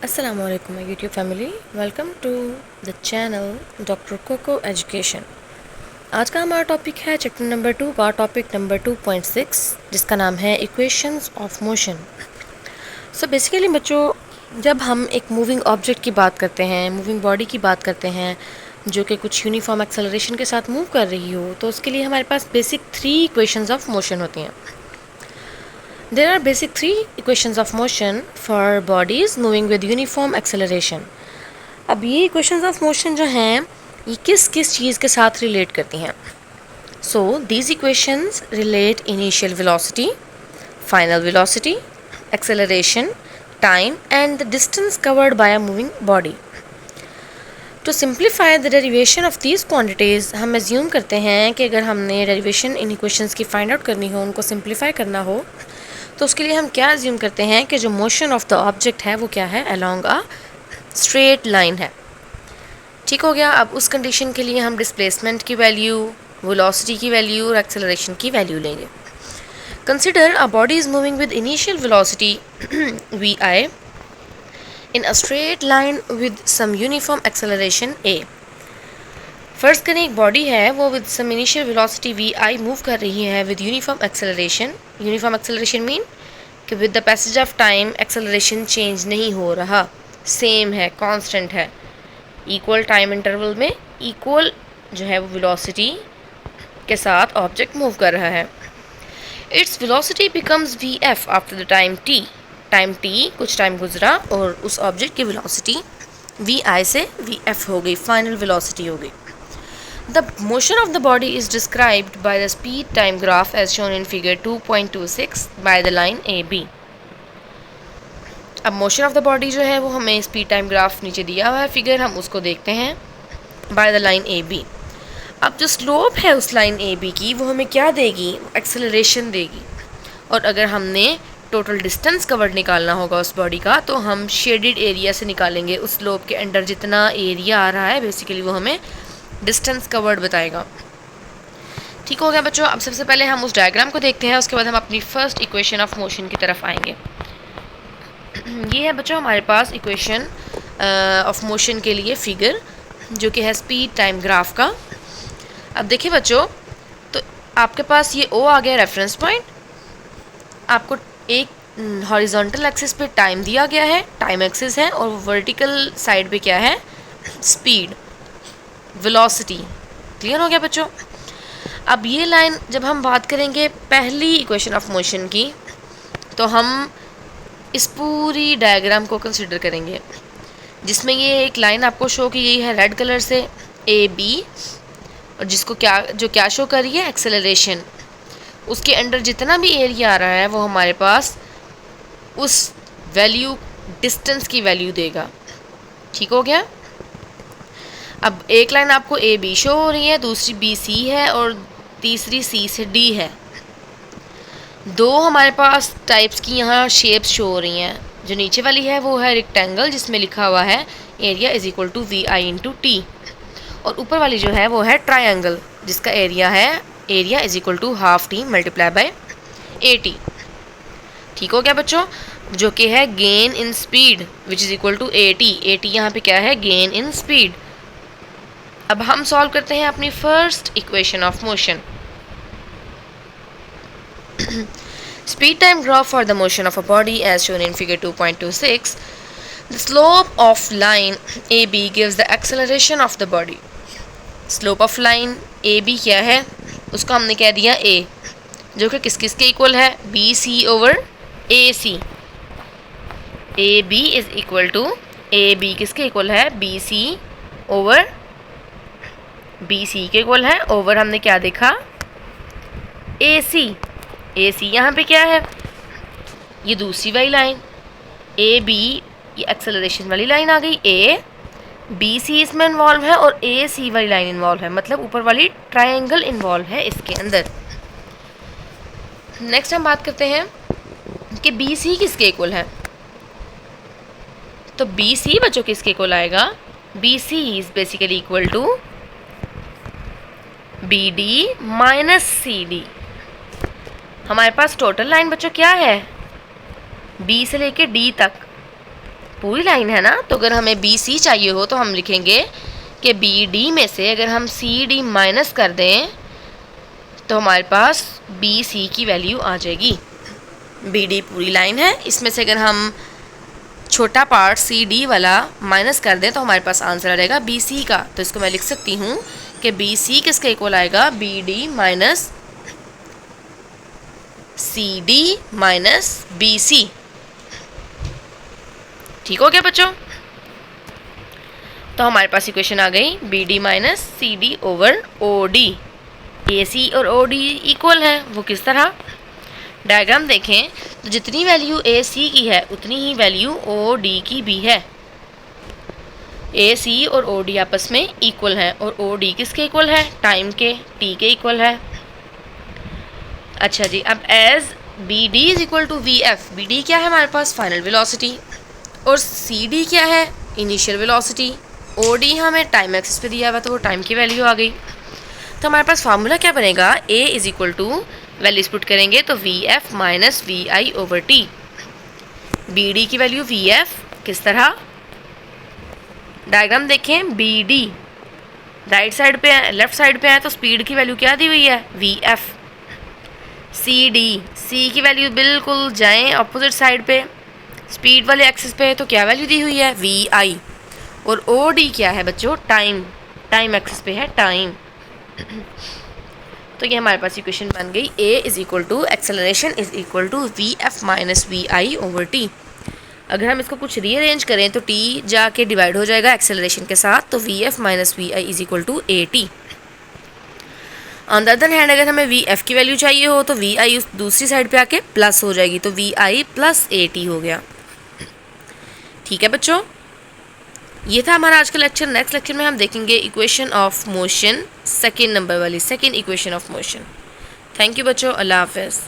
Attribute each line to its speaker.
Speaker 1: Assalamualaikum my YouTube family, welcome to the channel doctor Coco education. आज का हमारा topic है चैप्टर नंबर 2 का टॉपिक नंबर 2.6 जिसका नाम है equations of motion. So basically बच्चों, जब हम एक मूविंग ऑब्जेक्ट की बात करते हैं, मूविंग बॉडी की बात करते हैं जो कि कुछ यूनिफॉर्म एक्सेलरेशन के साथ मूव कर रही हो, तो उसके लिए हमारे पास बेसिक 3 इक्वेशंस ऑफ मोशन होती हैं। There are basic 3 equations of motion for bodies moving with uniform acceleration. अब ये equations of motion जो हैं ये किस किस चीज़ के साथ रिलेट करती हैं? So these equations relate initial velocity, final velocity, acceleration, time and the distance covered by a moving body. To simplify the derivation of these quantities, हम assume करते हैं कि अगर हमने derivation इन equations की find out करनी हो, उनको simplify करना हो, तो उसके लिए हम क्या अज्यूम करते हैं कि जो मोशन ऑफ द ऑब्जेक्ट है वो क्या है, अलोंग अ स्ट्रेट लाइन है। ठीक हो गया। अब उस कंडीशन के लिए हम डिस्प्लेसमेंट की वैल्यू, वेलोसिटी की वैल्यू और एक्सेलरेशन की वैल्यू लेंगे। Consider a body is moving with initial velocity V I in a straight line with some uniform acceleration A. फर्ज करें एक बॉडी है वो with some initial velocity V I move कर रही है with uniform acceleration. Uniform acceleration mean कि with the passage of time acceleration change नहीं हो रहा, सेम है, कांस्टेंट है। इक्वल टाइम इंटरवल में इक्वल जो है वो वेलोसिटी के साथ ऑब्जेक्ट मूव कर रहा है। Its velocity becomes V F after the time T. Time T कुछ टाइम गुजरा और उस ऑब्जेक्ट की वेलोसिटी वी आई से वी एफ हो गई, फाइनल वेलोसिटी हो गई। The motion of the body is described by the speed time graph as shown in figure 2.26 by the line AB. अब motion of the body जो है वो हमें speed time graph नीचे दिया हुआ है फिगर, हम उसको देखते हैं by the line AB. अब जो slope है उस line AB की वो हमें क्या देगी, acceleration देगी। और अगर हमने टोटल डिस्टेंस कवर निकालना होगा उस बॉडी का तो हम शेडेड एरिया से निकालेंगे। उस स्लोप के अंडर जितना एरिया आ रहा है बेसिकली वो हमें डिस्टेंस कवर्ड बताएगा। ठीक हो गया बच्चों। अब सबसे पहले हम उस डायग्राम को देखते हैं, उसके बाद हम अपनी फर्स्ट इक्वेशन ऑफ मोशन की तरफ आएंगे। ये है बच्चों हमारे पास इक्वेशन ऑफ मोशन के लिए फिगर जो कि है स्पीड टाइम ग्राफ का। अब देखिए बच्चों, तो आपके पास ये ओ आ गया रेफरेंस पॉइंट। आपको एक हॉरिजॉन्टल एक्सिस पे टाइम दिया गया है, टाइम एक्सिस है, और वर्टिकल साइड पे क्या है, स्पीड, वेलोसिटी। क्लियर हो गया बच्चों। अब ये लाइन जब हम बात करेंगे पहली इक्वेशन ऑफ मोशन की, तो हम इस पूरी डायग्राम को कंसिडर करेंगे जिसमें ये एक लाइन आपको शो की गई है रेड कलर से, ए बी, और जिसको क्या शो कर रही है, एक्सेलरेशन। उसके अंडर जितना भी एरिया आ रहा है वो हमारे पास उस वैल्यू, डिस्टेंस की वैल्यू देगा। ठीक हो गया। अब एक लाइन आपको ए बी शो हो रही है, दूसरी बी सी है और तीसरी सी से डी है। दो हमारे पास टाइप्स की यहाँ शेप्स शो हो रही हैं। जो नीचे वाली है वो है रेक्टेंगल जिसमें लिखा हुआ है area is equal to V I into T, और ऊपर वाली जो है वो है ट्रायंगल जिसका area is equal to half T multiply by A T. ठीक हो गया बच्चों। जो कि है gain in speed which is equal to A T. A T यहाँ पे क्या है, गेन इन स्पीड। अब हम सॉल्व करते हैं अपनी first equation of motion. Speed time graph for the motion of a body as shown in figure 2.26। The slope of line A B gives the acceleration of the body. Slope of line A B क्या है, उसको हमने कह दिया ए, जो कि किस किस के इक्वल है, B C over A C. A B is equal to, A B किसके इक्वल है, B C over B C के इक्वल है, ओवर हमने क्या देखा, ए सी। ए सी यहाँ पे क्या है, ये दूसरी वाली लाइन ए बी, ये एक्सेलरेशन वाली लाइन आ गई, ए बी सी इसमें इन्वॉल्व है और ए सी वाली लाइन इन्वॉल्व है, मतलब ऊपर वाली ट्रायंगल इन्वॉल्व है इसके अंदर। नेक्स्ट हम बात करते हैं कि बी सी किसके इक्वल है। तो बी सी बच्चों किसके इक्वल आएगा, B C is basically equal to B D minus C D. हमारे पास टोटल लाइन बच्चों क्या है, बी से लेके डी तक पूरी लाइन है ना, तो अगर हमें बी सी चाहिए हो तो हम लिखेंगे कि बी डी में से अगर हम सी डी माइनस कर दें तो हमारे पास बी सी की वैल्यू आ जाएगी। बी डी पूरी लाइन है, इसमें से अगर हम छोटा पार्ट सी डी वाला माइनस कर दें तो हमारे पास आंसर आ जाएगा बी सी का। तो इसको मैं लिख सकती हूँ कि बी सी किसके इक्वल आएगा, B D minus C D minus B C. ठीक हो गया बच्चों? तो हमारे पास इक्वेशन आ गई B D minus C D over O D. A C और ओ डी इक्वल है, वो किस तरह? डायग्राम देखें तो जितनी वैल्यू ए सी की है उतनी ही वैल्यू ओ डी की भी है। ए सी और ओ डी आपस में इक्वल हैं और ओ डी किसके इक्वल है, टाइम के, टी के इक्वल है। अच्छा जी, अब as B D is equal to V F, B D क्या है हमारे पास, फाइनल वेलोसिटी, और सी डी क्या है, इनिशियल वेलोसिटी। ओ डी हमें टाइम एक्सिस पे दिया हुआ तो वो टाइम की वैल्यू आ गई। तो हमारे पास फार्मूला क्या बनेगा, A is equal to values put करेंगे तो V F minus V I over T. B D की वैल्यू वी एफ किस तरह, डायग्राम देखें, बी डी राइट साइड पे है, लेफ्ट साइड पे है तो स्पीड की वैल्यू क्या दी हुई है, वी एफ। सी डी, सी की वैल्यू बिल्कुल जाएं अपोजिट साइड पे, स्पीड वाले एक्सिस पे है तो क्या वैल्यू दी हुई है, वी आई। और ओ डी क्या है बच्चों, टाइम, टाइम एक्सिस पे है टाइम। तो ये हमारे पास इक्वेशन बन गई, A is equal to acceleration is equal to V F minus V I over T. अगर हम इसको कुछ रीअरेंज करें तो टी जाके डिवाइड हो जाएगा एक्सेलरेशन के साथ, तो V F minus V I is equal to A T. On the other hand अगर हमें वी एफ की वैल्यू चाहिए हो तो वी आई उस दूसरी साइड पे आके प्लस हो जाएगी, तो V I plus A T हो गया। ठीक है बच्चों, ये था हमारा आज का लेक्चर। नेक्स्ट लेक्चर में हम देखेंगे equation of motion, second number वाली, second equation of motion. Thank you बच्चों, अल्लाह हाफिज़।